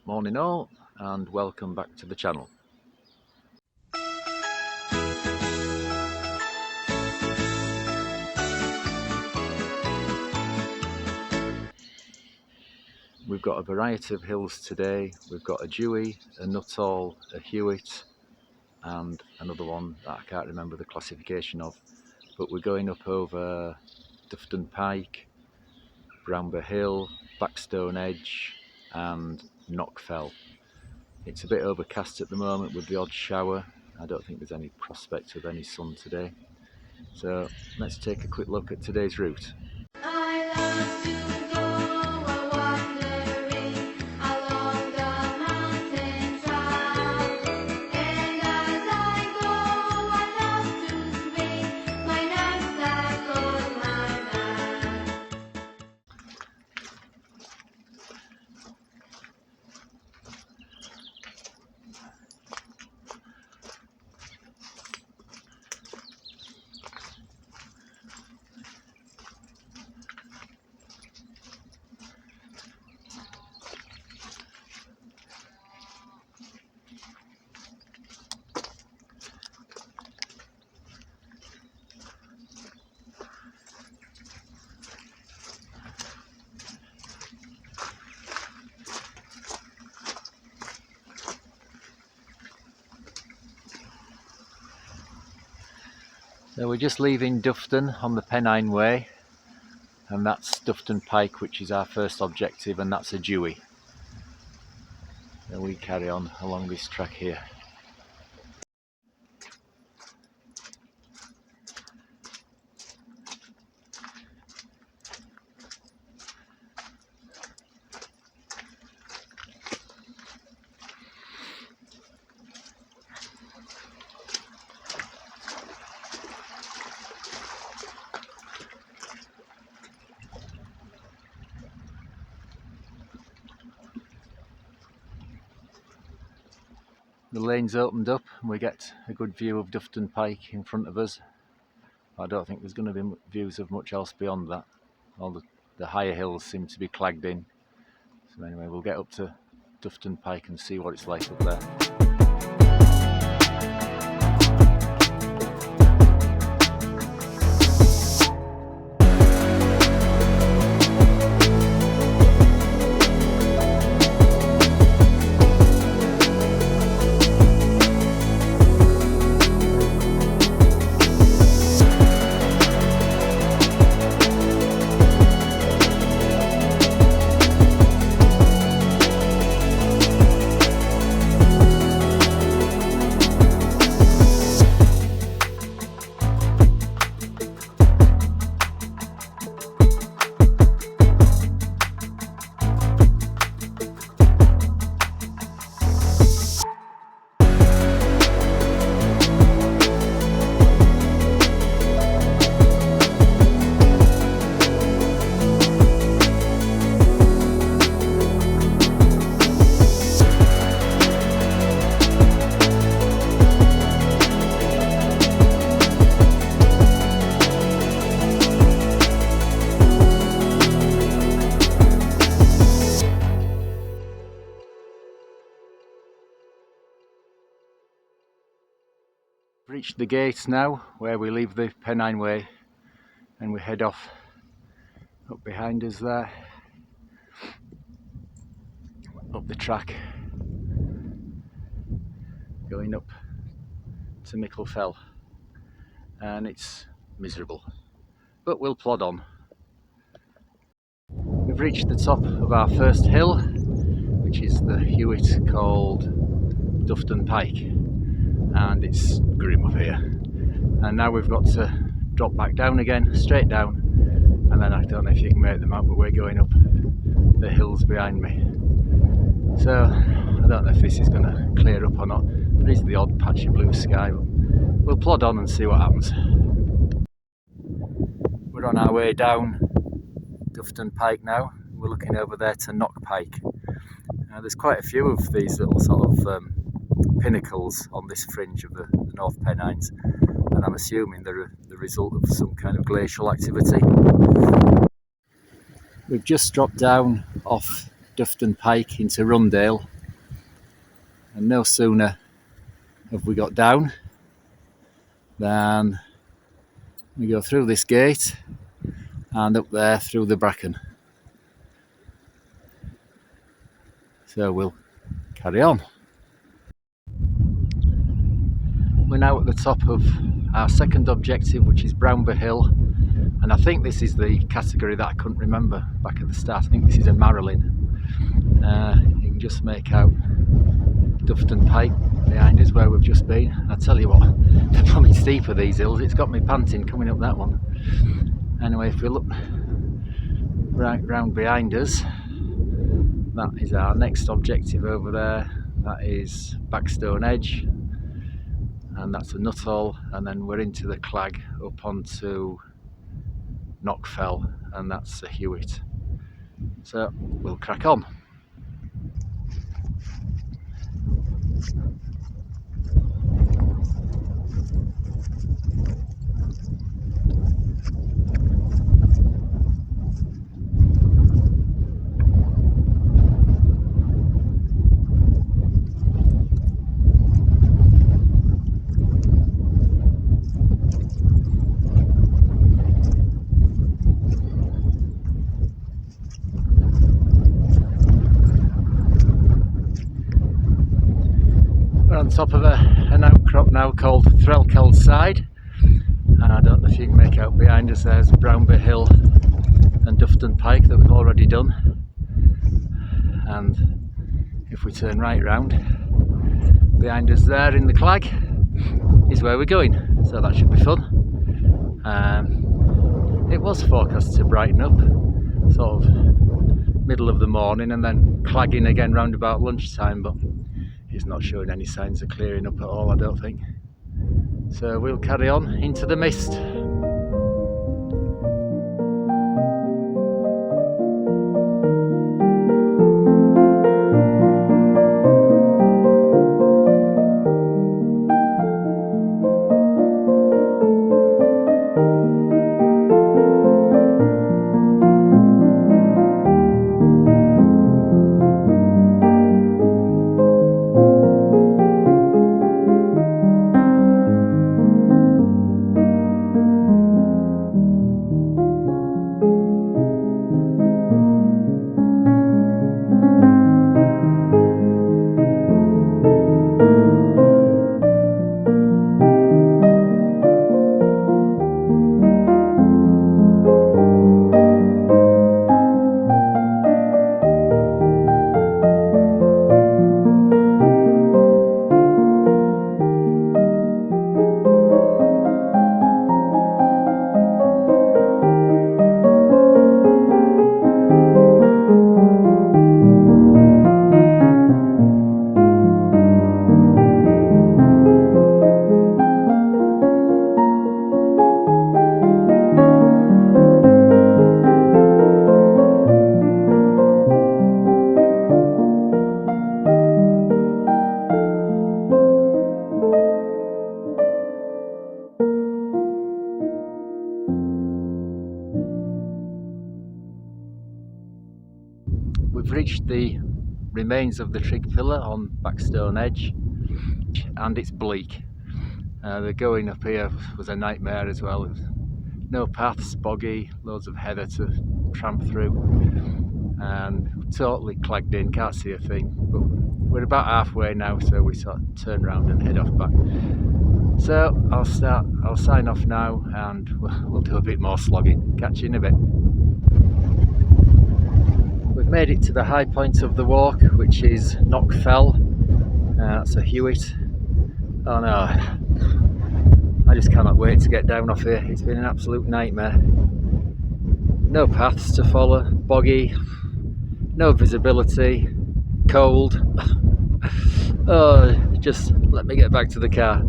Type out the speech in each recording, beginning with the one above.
Morning all, and welcome back to the channel. We've got a variety of hills today. We've got a Dewey, a Nuttall, a Hewitt, and another one that I can't remember the classification of. But we're going up over Dufton Pike, Brownber Hill, Backstone Edge, and Knockfell. It's a bit overcast at the moment with the odd shower. I don't think there's any prospect of any sun today. So let's take a quick look at today's route. So we're just leaving Dufton on the Pennine Way, and that's Dufton Pike, which is our first objective, and that's a Dewey. So we carry on along this track here. The lane's opened up and we get a good view of Dufton Pike in front of us. I don't think there's going to be views of much else beyond that. All the higher hills seem to be clagged in. So anyway, we'll get up to Dufton Pike and see what it's like up there. Reached the gate now where we leave the Pennine Way and we head off up behind us there, up the track, going up to Mickle, and it's miserable, but we'll plod on. We've reached the top of our first hill, which is the Hewitt called Dufton Pike. And it's grim up here, and now we've got to drop back down again, straight down, and then I don't know if you can make them out, but we're going up the hills behind me. So I don't know if this is going to clear up or not. There is the odd patch of blue sky, but we'll plod on and see what happens. We're on our way down Dufton Pike now. We're looking over there to Knock Pike. There's quite a few of these little sort of pinnacles on this fringe of the North Pennines, and I'm assuming they're the result of some kind of glacial activity. We've just dropped down off Dufton Pike into Rundale, And no sooner have we got down than we go through this gate and up there through the bracken. So we'll carry on. We're now at the top of our second objective, which is Brownber Hill, and I think this is the category that I couldn't remember back at the start. I think this is a Marilyn. You can just make out Dufton Pike behind us where we've just been. I tell you what, they're blooming steep of these hills. It's got me panting coming up that one. Anyway, if we look right round behind us, that is our next objective over there. That is Backstone Edge, and that's a Nuttall, and then we're into the Clag up onto Knockfell, and that's a Hewitt. So we'll crack on. We're on top of an outcrop now called Threlkeld Side, and I don't know if you can make out behind us, there's Brownber Hill and Dufton Pike that we've already done. And if we turn right round, behind us there in the Clag is where we're going, so that should be fun. It was forecast to brighten up sort of middle of the morning and then clagging again round about lunchtime, but it's not showing any signs of clearing up at all, I don't think. So we'll carry on into the mist. We've reached the remains of the trig pillar on Backstone Edge, and it's bleak. The going up here was a nightmare as well. No paths, boggy, loads of heather to tramp through, and totally clagged in, can't see a thing. But we're about halfway now, so we sort of turn around and head off back. So I'll sign off now, and we'll do a bit more slogging. Catch you in a bit. We've made it to the high point of the walk, which is Knockfell. That's a Hewitt. Oh no, I just cannot wait to get down off here. It's been an absolute nightmare. No paths to follow, boggy, no visibility, cold. Oh, just let me get back to the car.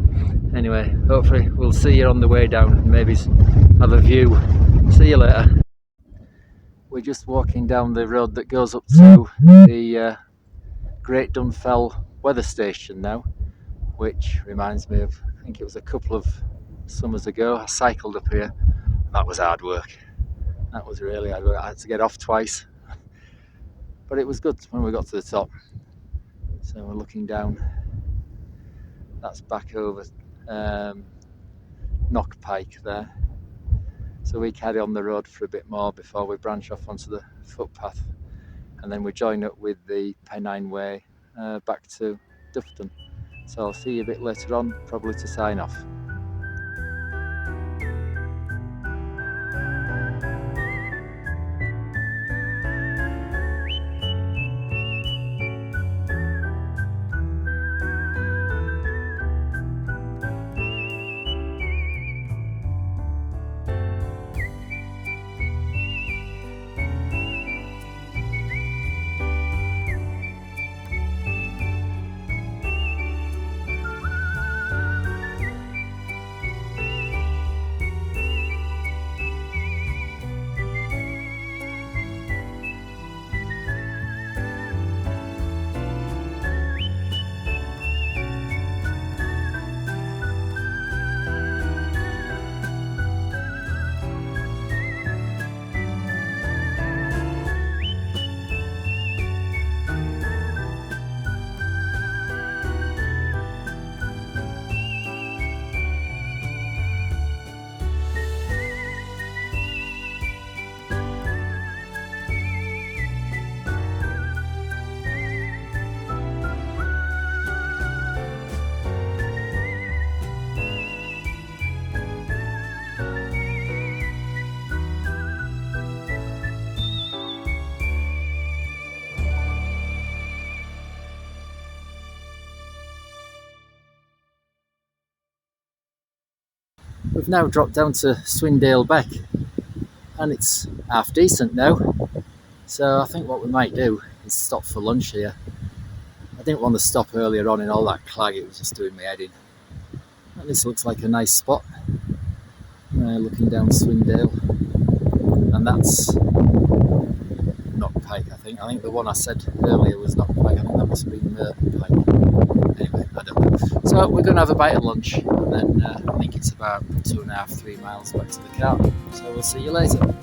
Anyway, hopefully we'll see you on the way down, maybe have a view. See you later. We're just walking down the road that goes up to the Great Dunfell weather station now, which reminds me of, I think it was a couple of summers ago, I cycled up here. That was hard work. That was really hard work. I had to get off twice, but it was good when we got to the top. So we're looking down, that's back over North Pike there. So we carry on the road for a bit more before we branch off onto the footpath, and then we join up with the Pennine Way back to Dufton. So I'll see you a bit later on, probably to sign off. We've now dropped down to Swindale Beck, and it's half decent now. So I think what we might do is stop for lunch here. I didn't want to stop earlier on in all that clag, it was just doing my head in. And this looks like a nice spot, looking down Swindale, and that's North Pike, I think. I think the one I said earlier was North Pike. I think that must have been Pike. Anyway, I don't know. So we're going to have a bite of lunch, and then I think it's about 2.5–3 miles back to the car. So we'll see you later.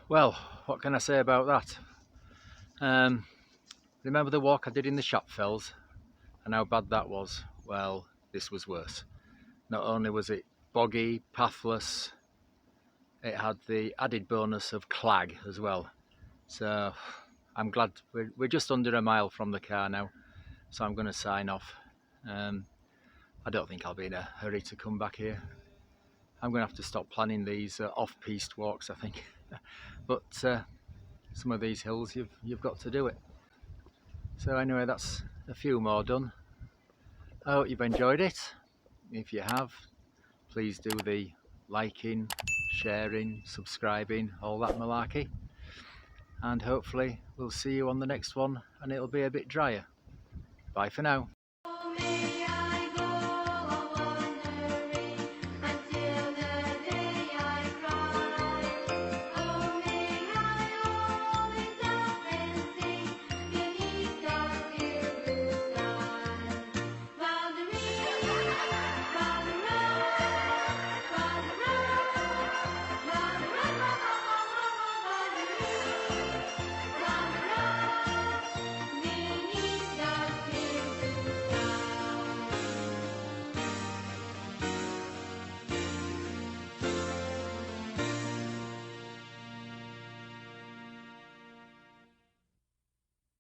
Well, what can I say about that? Remember the walk I did in the Shapfells and how bad that was? Well, this was worse. Not only was it boggy, pathless, it had the added bonus of clag as well. So I'm glad we're just under a mile from the car now, so I'm going to sign off. I don't think I'll be in a hurry to come back here. I'm going to have to stop planning these off-piste walks, I think. But some of these hills, you've got to do it. So anyway, that's a few more done. I hope you've enjoyed it. If you have, please do the liking, sharing, subscribing, all that malarkey. And hopefully we'll see you on the next one, and it'll be a bit drier. Bye for now.